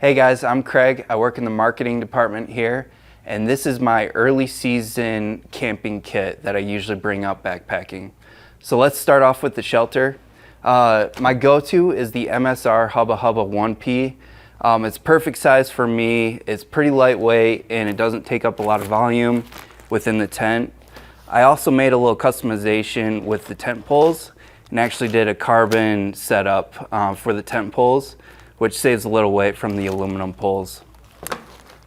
Hey guys, I'm Craig. I work in the marketing department here, and this is my early season camping kit that I usually bring up backpacking. So let's start off with the shelter. My go-to is the MSR Hubba Hubba 1P. It's perfect size for me. It's pretty lightweight and it doesn't take up a lot of volume within the tent. I also made a little customization with the tent poles and actually did a carbon setup for the tent poles, which saves a little weight from the aluminum poles.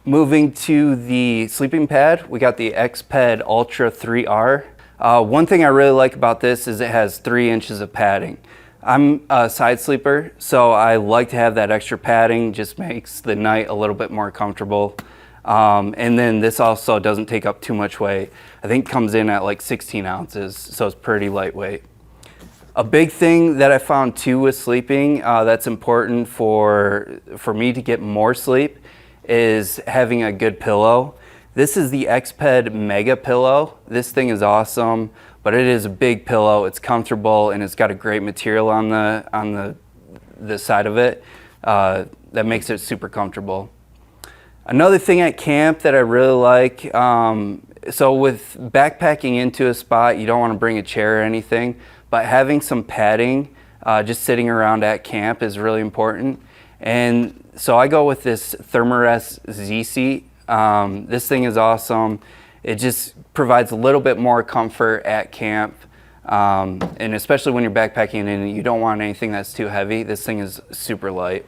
Moving to the sleeping pad, we got the Xped Ultra 3R. One thing I really like about this is it has 3 inches of padding. I'm a side sleeper, so I like to have that extra padding, just makes the night a little bit more comfortable. And then this also doesn't take up too much weight. I think it comes in at like 16 ounces, so it's pretty lightweight. A big thing that I found too with sleeping that's important for me to get more sleep is having a good pillow. This is the Xped Mega Pillow. This thing is awesome, but it is a big pillow. It's comfortable and it's got a great material on the side of it that makes it super comfortable. Another thing at camp that I really like, so with backpacking into a spot, you don't want to bring a chair or anything, but having some padding just sitting around at camp is really important. And so I go with this Thermarest Z seat. This thing is awesome. It just provides a little bit more comfort at camp. And especially when you're backpacking and you don't want anything that's too heavy, this thing is super light.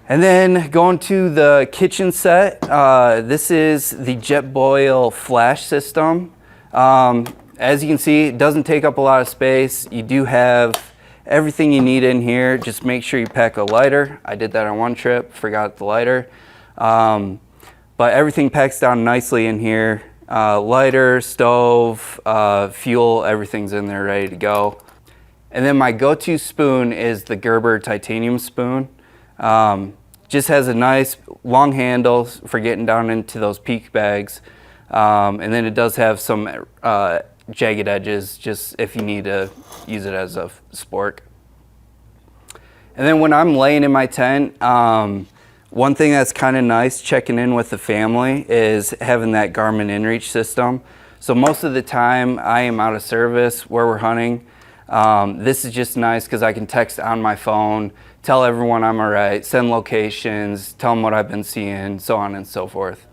And then going to the kitchen set, this is the Jetboil flash system. As you can see, it doesn't take up a lot of space. You do have everything you need in here. Just make sure you pack a lighter. I did that on one trip, forgot the lighter. But everything packs down nicely in here. Lighter, stove, fuel, everything's in there ready to go. And then my go-to spoon is the Gerber titanium spoon. Just has a nice long handle for getting down into those peak bags. And then it does have some jagged edges just if you need to use it as a spork. And then when I'm laying in my tent, one thing that's kind of nice checking in with the family is having that Garmin inReach system. So most of the time I am out of service where we're hunting. This is just nice because I can text on my phone, tell everyone I'm all right, send locations, tell them what I've been seeing, so on and so forth.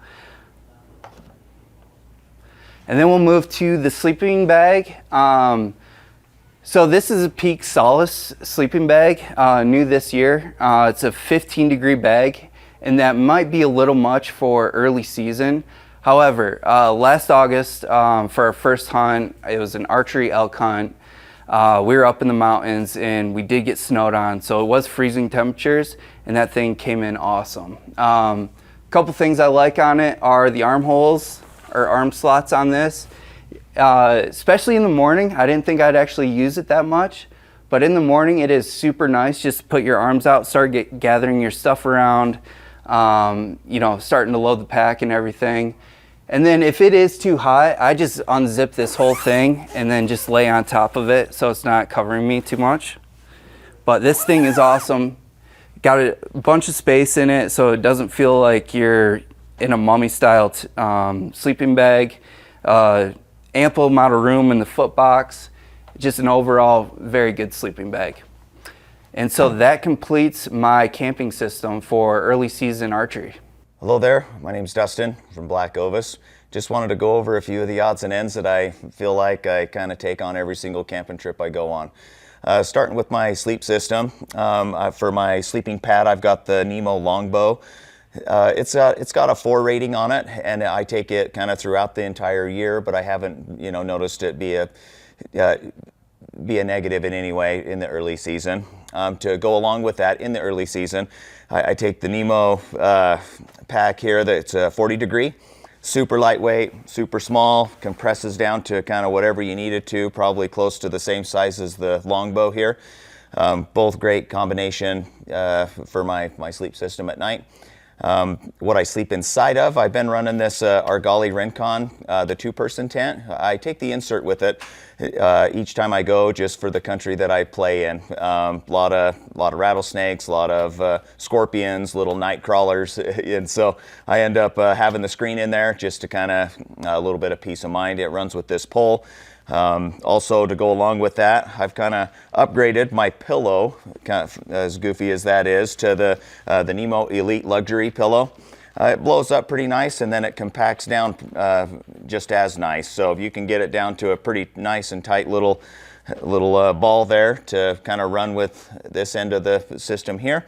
And then we'll move to the sleeping bag. So this is a Peak Solace sleeping bag, new this year. It's a 15-degree bag, and that might be a little much for early season. However, last August, for our first hunt, it was an archery elk hunt. We were up in the mountains and we did get snowed on, so it was freezing temperatures, and that thing came in awesome. A couple things I like on it are the armholes or arm slots on this. Especially in the morning, I didn't think I'd actually use it that much, but in the morning it is super nice just to put your arms out, start gathering your stuff around, you know, starting to load the pack and everything. And then if it is too hot, I just unzip this whole thing and then just lay on top of it so it's not covering me too much. But this thing is awesome. Got a bunch of space in it so it doesn't feel like you're in a mummy style sleeping bag. Ample amount of room in the foot box. Just an overall very good sleeping bag. And so that completes my camping system for early season archery. Hello there, my name's Dustin from Black Ovis. Just wanted to go over a few of the odds and ends that I feel like I kind of take on every single camping trip I go on. Starting with my sleep system, for my sleeping pad I've got the Nemo Longbow. It's got a 4 rating on it, and I take it kind of throughout the entire year, but I haven't, you know, noticed it be a negative in any way in the early season. To go along with that, in the early season, I take the Nemo pack here that's 40 degree, super lightweight, super small, compresses down to kind of whatever you need it to, probably close to the same size as the Longbow here. Both great combination for my sleep system at night. What I sleep inside of, I've been running this Argali Rincon, the 2-person tent. I take the insert with it each time I go, just for the country that I play in. Lot of rattlesnakes, a lot of scorpions, little night crawlers, and so I end up having the screen in there just to kind of a little bit of peace of mind. It runs with this pole. Also, to go along with that, I've kind of upgraded my pillow, kind of as goofy as that is, to the Nemo Elite Luxury pillow. It blows up pretty nice, and then it compacts down just as nice. So if you can get it down to a pretty nice and tight little ball there to kind of run with this end of the system here.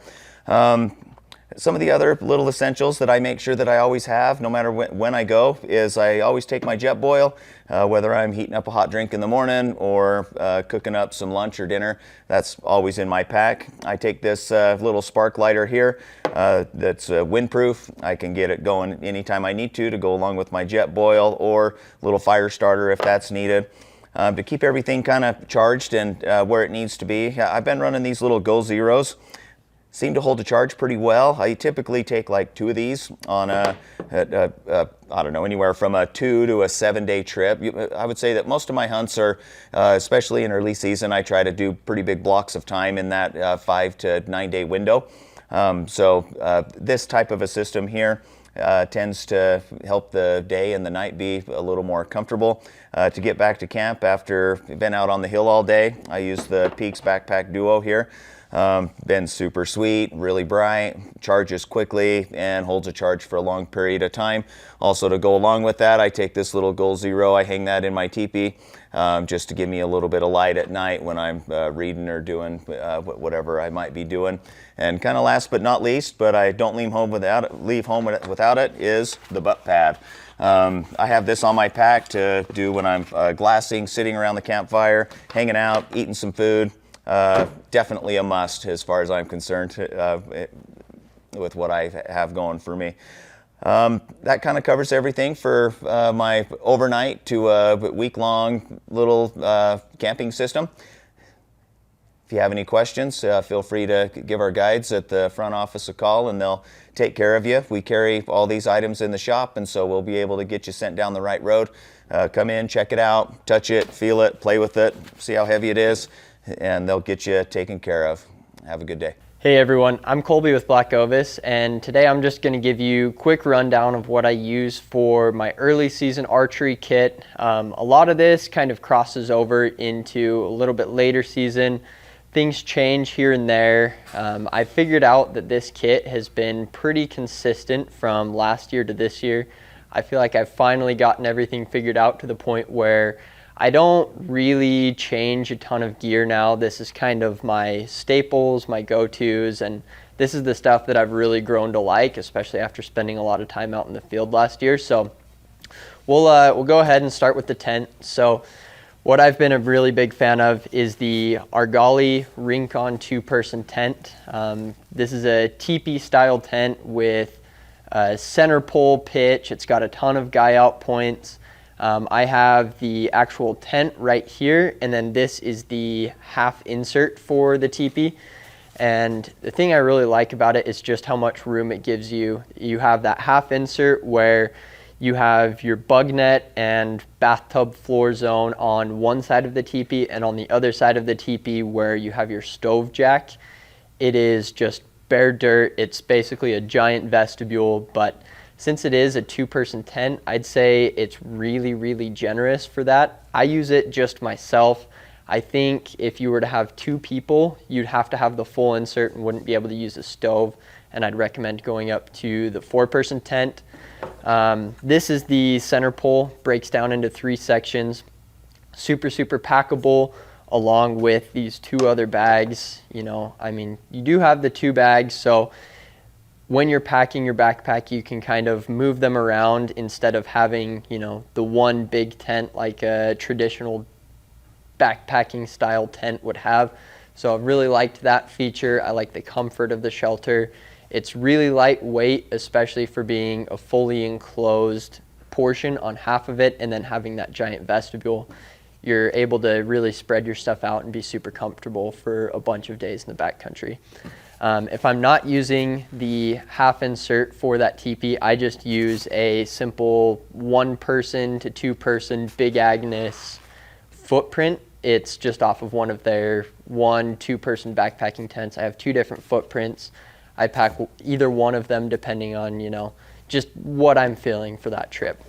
Some of the other little essentials that I make sure that I always have, no matter when I go, is I always take my jet boil, whether I'm heating up a hot drink in the morning or cooking up some lunch or dinner. That's always in my pack. I take this little spark lighter here that's windproof. I can get it going anytime I need to go along with my jet boil, or a little fire starter if that's needed. To keep everything kind of charged and where it needs to be. I've been running these little Go Zeros. Seem to hold the charge pretty well. I typically take like 2 of these on I don't know, anywhere from a 2 to a 7-day trip. I would say that most of my hunts are, especially in early season, I try to do pretty big blocks of time in that 5 to 9-day window. So this type of a system here tends to help the day and the night be a little more comfortable. To get back to camp after been out on the hill all day, I use the Peaks Backpack Duo here. Been super sweet, really bright, charges quickly, and holds a charge for a long period of time. Also, to go along with that, I take this little Goal Zero, I hang that in my teepee just to give me a little bit of light at night when I'm reading or doing whatever I might be doing. And kind of last but not least, but I don't leave home without it, is the butt pad. I have this on my pack to do when I'm glassing, sitting around the campfire, hanging out, eating some food. Definitely a must as far as I'm concerned with what I have going for me. That kind of covers everything for my overnight to a week-long little camping system. If you have any questions, feel free to give our guides at the front office a call, and they'll take care of you. We carry all these items in the shop, and so we'll be able to get you sent down the right road. Come in, check it out, touch it, feel it, play with it, see how heavy it is, and they'll get you taken care of. Have a good day. Hey everyone, I'm Colby with Black Ovis, and today I'm just going to give you a quick rundown of what I use for my early season archery kit. A lot of this kind of crosses over into a little bit later season. Things change here and there. I figured out that this kit has been pretty consistent from last year to this year. I feel like I've finally gotten everything figured out to the point where I don't really change a ton of gear now. This is kind of my staples, my go-tos, and this is the stuff that I've really grown to like, especially after spending a lot of time out in the field last year. So we'll go ahead and start with the tent. So what I've been a really big fan of is the Argali Rincon 2-person tent. This is a teepee style tent with a center pole pitch. It's got a ton of guy out points. I have the actual tent right here, and then this is the half insert for the teepee. And the thing I really like about it is just how much room it gives you. You have that half insert where you have your bug net and bathtub floor zone on one side of the teepee, and on the other side of the teepee where you have your stove jack, it is just bare dirt. It's basically a giant vestibule, but since it is a 2-person tent, I'd say it's really, really generous for that. I use it just myself. I think if you were to have 2 people, you'd have to have the full insert and wouldn't be able to use a stove, and I'd recommend going up to the 4-person tent. This is the center pole, breaks down into 3 sections. Super, super packable, along with these 2 other bags. You know, I mean, you do have the 2 bags, so when you're packing your backpack, you can kind of move them around instead of having, you know, the one big tent like a traditional backpacking style tent would have. So I've really liked that feature. I like the comfort of the shelter. It's really lightweight, especially for being a fully enclosed portion on half of it and then having that giant vestibule. You're able to really spread your stuff out and be super comfortable for a bunch of days in the backcountry. If I'm not using the half insert for that teepee, I just use a simple 1-person to 2-person Big Agnes footprint. It's just off of one of their 1-2-person backpacking tents. I have 2 different footprints. I pack either one of them depending on, just what I'm feeling for that trip.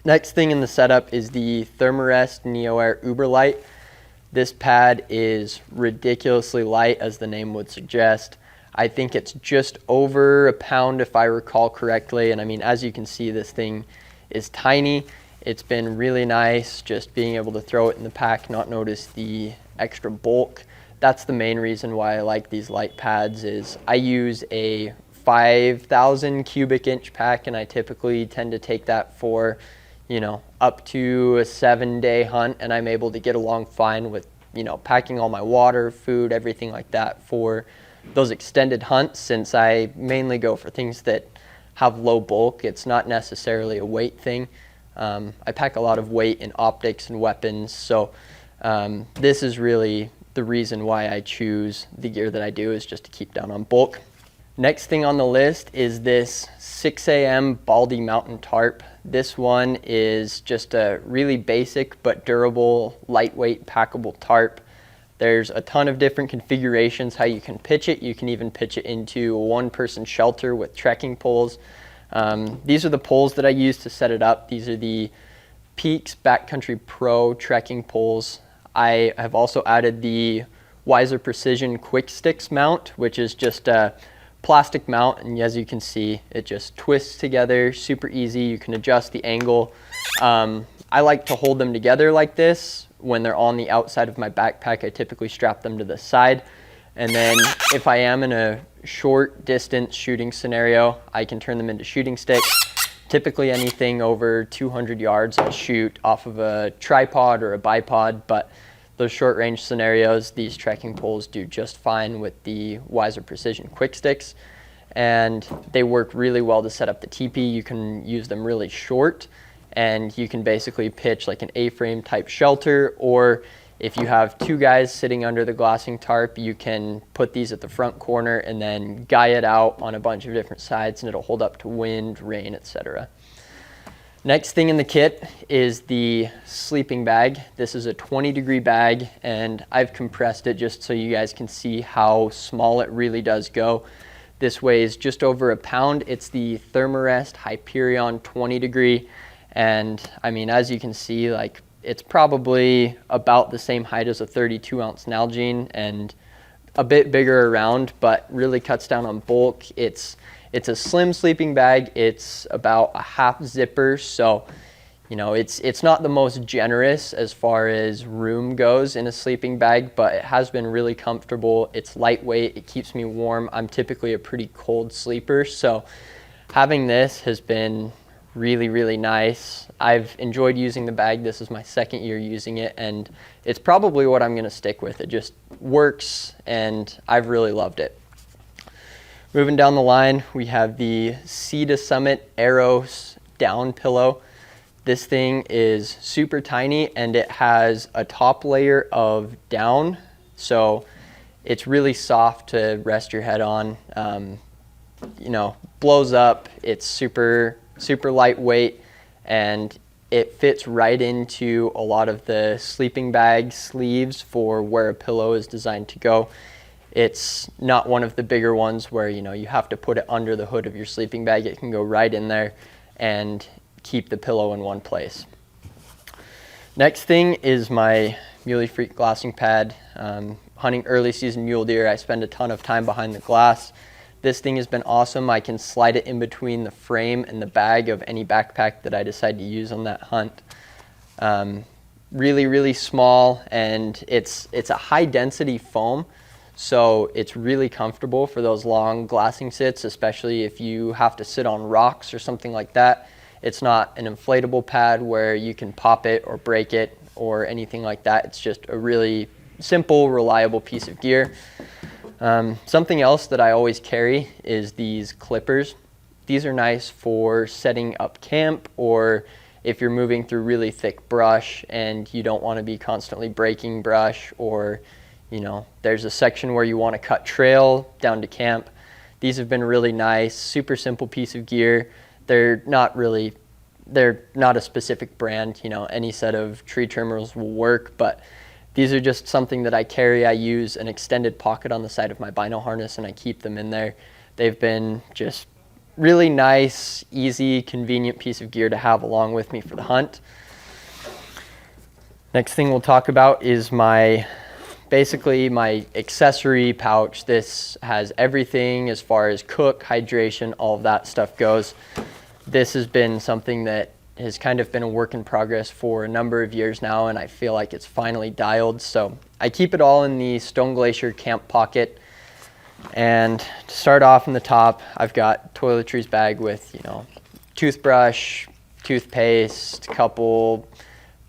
Next thing in the setup is the Thermarest NeoAir Uberlight. This pad is ridiculously light, as the name would suggest. I think it's just over a pound if I recall correctly, and I mean, as you can see, this thing is tiny. It's been really nice just being able to throw it in the pack, not notice the extra bulk. That's the main reason why I like these light pads. Is I use a 5,000 cubic inch pack, and I typically tend to take that for up to a 7-day hunt, and I'm able to get along fine with packing all my water, food, everything like that for those extended hunts. Since I mainly go for things that have low bulk, it's not necessarily a weight thing. I pack a lot of weight in optics and weapons, so this is really the reason why I choose the gear that I do, is just to keep down on bulk. Next thing on the list is this 6am Baldy Mountain Tarp. This one is just a really basic but durable, lightweight, packable tarp. There's a ton of different configurations how you can pitch it. You can even pitch it into a 1-person shelter with trekking poles. These are the poles that I use to set it up. These are the Peaks Backcountry Pro trekking poles. I have also added the Wiser Precision Quick Sticks mount, which is just a plastic mount, and as you can see, it just twists together super easy. You can adjust the angle. I like to hold them together like this. When they're on the outside of my backpack, I typically strap them to the side, and then if I am in a short distance shooting scenario, I can turn them into shooting sticks. Typically anything over 200 yards I'll shoot off of a tripod or a bipod, but those short range scenarios, these trekking poles do just fine with the Wiser Precision Quick Sticks, and they work really well to set up the teepee. You can use them really short, and you can basically pitch like an A-frame type shelter, or if you have 2 guys sitting under the glassing tarp, you can put these at the front corner and then guy it out on a bunch of different sides, and it'll hold up to wind, rain, etc. Next thing in the kit is the sleeping bag. This is a 20-degree bag, and I've compressed it just so you guys can see how small it really does go. This weighs just over a pound. It's the Thermarest Hyperion 20-degree, and I mean, as you can see, like, it's probably about the same height as a 32-ounce Nalgene and a bit bigger around, but really cuts down on bulk. It's a slim sleeping bag. It's about a half zipper, so it's not the most generous as far as room goes in a sleeping bag, but it has been really comfortable. It's lightweight. It keeps me warm. I'm typically a pretty cold sleeper, so having this has been really, really nice. I've enjoyed using the bag. This is my 2nd year using it, and it's probably what I'm going to stick with. It just works, and I've really loved it. Moving down the line, we have the Sea to Summit Aeros down pillow. This thing is super tiny, and it has a top layer of down, so it's really soft to rest your head on. Blows up. It's super lightweight, and it fits right into a lot of the sleeping bag sleeves for where a pillow is designed to go. It's not one of the bigger ones where you have to put it under the hood of your sleeping bag. It can go right in there and keep the pillow in one place. Next thing is my Muley Freak glassing pad. Hunting early season mule deer, I spend a ton of time behind the glass. This thing has been awesome. I can slide it in between the frame and the bag of any backpack that I decide to use on that hunt. Really, really small, and it's a high density foam, so it's really comfortable for those long glassing sits, especially if you have to sit on rocks or something like that. It's not an inflatable pad where you can pop it or break it or anything like that. It's just a really simple, reliable piece of gear. Something else that I always carry is these clippers. These are nice for setting up camp, or if you're moving through really thick brush and you don't want to be constantly breaking brush, or You know, there's a section where you want to cut trail down to camp. These have been really nice, super simple piece of gear. They're not a specific brand, you know, any set of tree trimmers will work, but these are just something that I carry. I use an extended pocket on the side of my bino harness and I keep them in there. They've been just really nice, easy, convenient piece of gear to have along with me for the hunt. Next thing we'll talk about is basically my accessory pouch. This has everything as far as cook, hydration, all of that stuff goes. This has been something that has kind of been a work in progress for a number of years now, and I feel like it's finally dialed. So I keep it all in the Stone Glacier camp pocket. And to start off in the top, I've got toiletries bag with, you know, toothbrush, toothpaste, a couple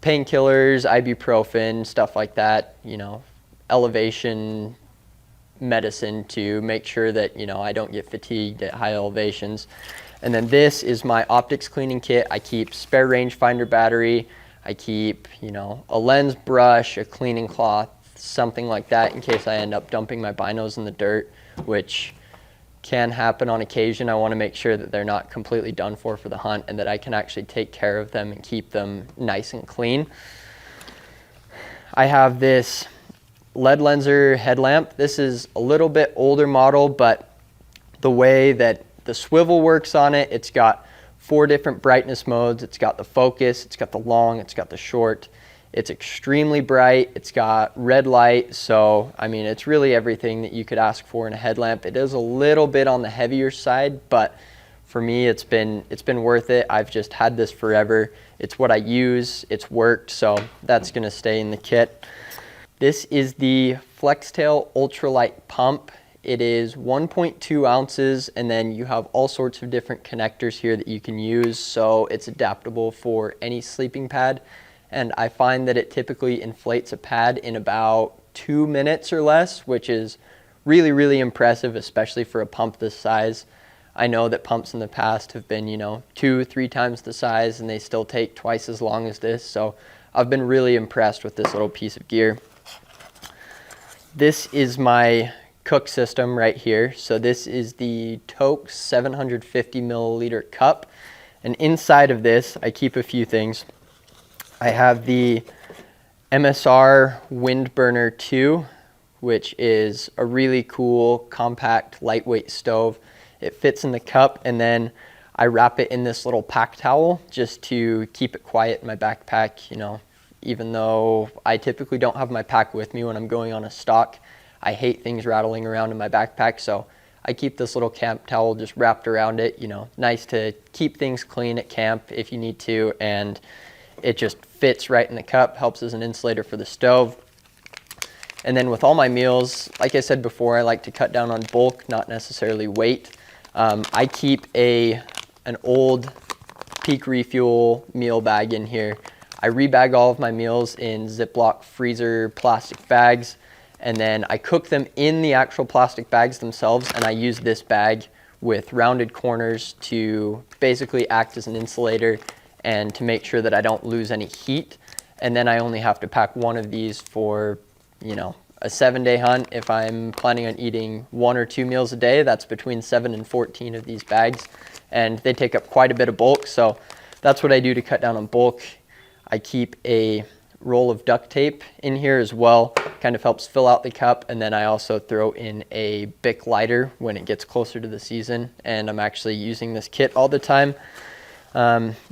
painkillers, ibuprofen, stuff like that, you know, elevation medicine to make sure that, you know, I don't get fatigued at high elevations. And then this is my optics cleaning kit. I keep spare rangefinder battery. I keep, you know, a lens brush, a cleaning cloth, something like that in case I end up dumping my binos in the dirt, which can happen on occasion. I want to make sure that they're not completely done for the hunt and that I can actually take care of them and keep them nice and clean. I have this lead lenser headlamp. This is a little bit older model, but the way that the swivel works on it, it's got 4 different brightness modes. It's got the focus, it's got the long, it's got the short. It's extremely bright. It's got red light. So, I mean, it's really everything that you could ask for in a headlamp. It is a little bit on the heavier side, but for me, it's been worth it. I've just had this forever. It's what I use. It's worked. So that's going to stay in the kit. This is the Flextail Ultralight Pump. It is 1.2 ounces, and then you have all sorts of different connectors here that you can use. So it's adaptable for any sleeping pad. And I find that it typically inflates a pad in about 2 minutes or less, which is really, really impressive, especially for a pump this size. I know that pumps in the past have been, you know, 2-3 times the size, and they still take twice as long as this. So I've been really impressed with this little piece of gear. This is my cook system right here. So this is the Toke 750 milliliter cup. And inside of this, I keep a few things. I have the MSR Windburner 2, which is a really cool, compact, lightweight stove. It fits in the cup, and then I wrap it in this little pack towel just to keep it quiet in my backpack. You know, even though I typically don't have my pack with me when I'm going on a stalk, I hate things rattling around in my backpack, so I keep this little camp towel just wrapped around it. You know, nice to keep things clean at camp if you need to, and it just fits right in the cup, helps as an insulator for the stove. And then with all my meals, like I said before, I like to cut down on bulk, not necessarily weight. I keep an old Peak Refuel meal bag in here. I rebag all of my meals in Ziploc freezer plastic bags, and then I cook them in the actual plastic bags themselves, and I use this bag with rounded corners to basically act as an insulator and to make sure that I don't lose any heat. And then I only have to pack one of these for, you know, a 7-day hunt. If I'm planning on eating 1 or 2 meals a day, that's between 7 and 14 of these bags, and they take up quite a bit of bulk. So that's what I do to cut down on bulk. I keep a roll of duct tape in here as well, kind of helps fill out the cup, and then I also throw in a Bic lighter when it gets closer to the season, and I'm actually using this kit all the time.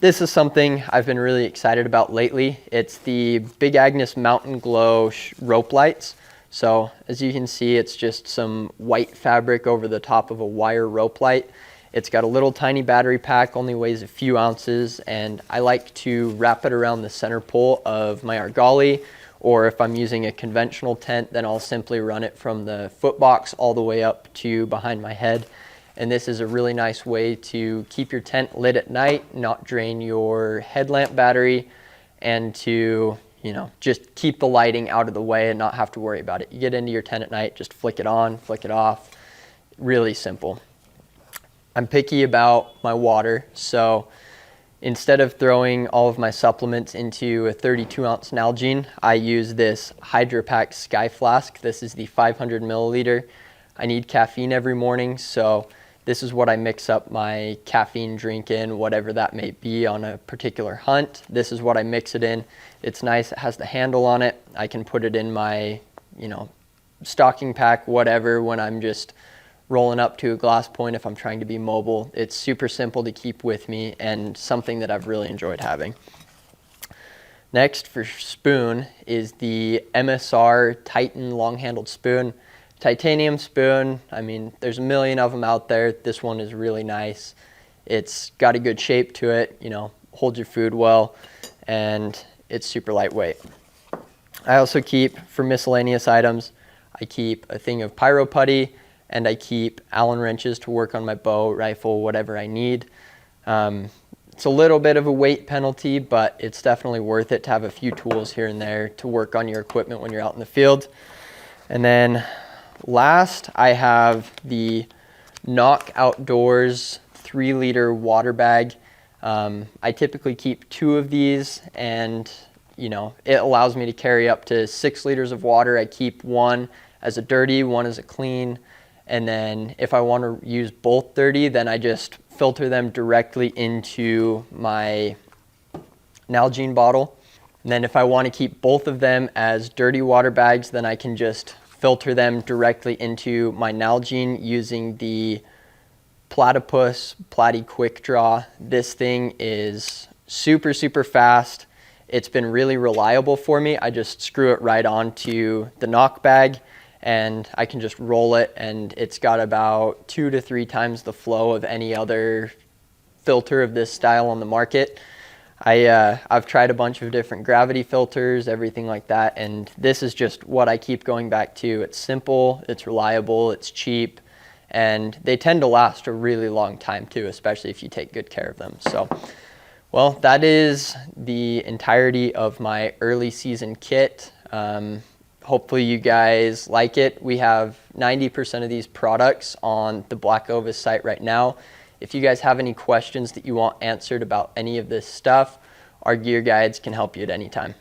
This is something I've been really excited about lately. It's the Big Agnes Mountain Glow rope lights. So as you can see, it's just some white fabric over the top of a wire rope light. It's got a little tiny battery pack, only weighs a few ounces, and I like to wrap it around the center pole of my argali, or if I'm using a conventional tent, then I'll simply run it from the foot box all the way up to behind my head. And this is a really nice way to keep your tent lit at night, not drain your headlamp battery, and to, you know, just keep the lighting out of the way and not have to worry about it. You get into your tent at night, just flick it on, flick it off. Really simple. I'm picky about my water, so Instead of throwing all of my supplements into a 32-ounce Nalgene, I use this Hydro Pack Sky Flask. This is the 500 milliliter. I need caffeine every morning, so this is what I mix up my caffeine drink in, whatever that may be on a particular hunt. This is what I mix it in. It's nice, it has the handle on it. I can put it in my, stocking pack, whatever, when I'm just rolling up to a glass point if I'm trying to be mobile. It's super simple to keep with me and something that I've really enjoyed having. Next for spoon is the MSR Titan long-handled spoon. Titanium spoon, I mean, there's a million of them out there. This one is really nice. It's got a good shape to it, holds your food well, and it's super lightweight. I also keep, for miscellaneous items, I keep a thing of pyro putty, and I keep Allen wrenches to work on my bow, rifle, whatever I need. It's a little bit of a weight penalty, but it's definitely worth it to have a few tools here and there to work on your equipment when you're out in the field. And then last, I have the Knock Outdoors 3-liter water bag. I typically keep 2 of these, and it allows me to carry up to 6 liters of water. I keep one as a dirty, one as a clean. And then if I want to use both dirty, then I just filter them directly into my Nalgene bottle. And then if I want to keep both of them as dirty water bags, then I can just filter them directly into my Nalgene using the Platypus Platy Quick Draw. This thing is super, super fast. It's been really reliable for me. I just screw it right onto the knock bag, and I can just roll it, and it's got about 2 to 3 times the flow of any other filter of this style on the market. I've tried a bunch of different gravity filters, everything like that, and this is just what I keep going back to. It's simple, it's reliable, it's cheap, and they tend to last a really long time too, especially if you take good care of them. So, well, that is the entirety of my early season kit. Hopefully you guys like it. We have 90% of these products on the Black Ovis site right now. If you guys have any questions that you want answered about any of this stuff, our gear guides can help you at any time.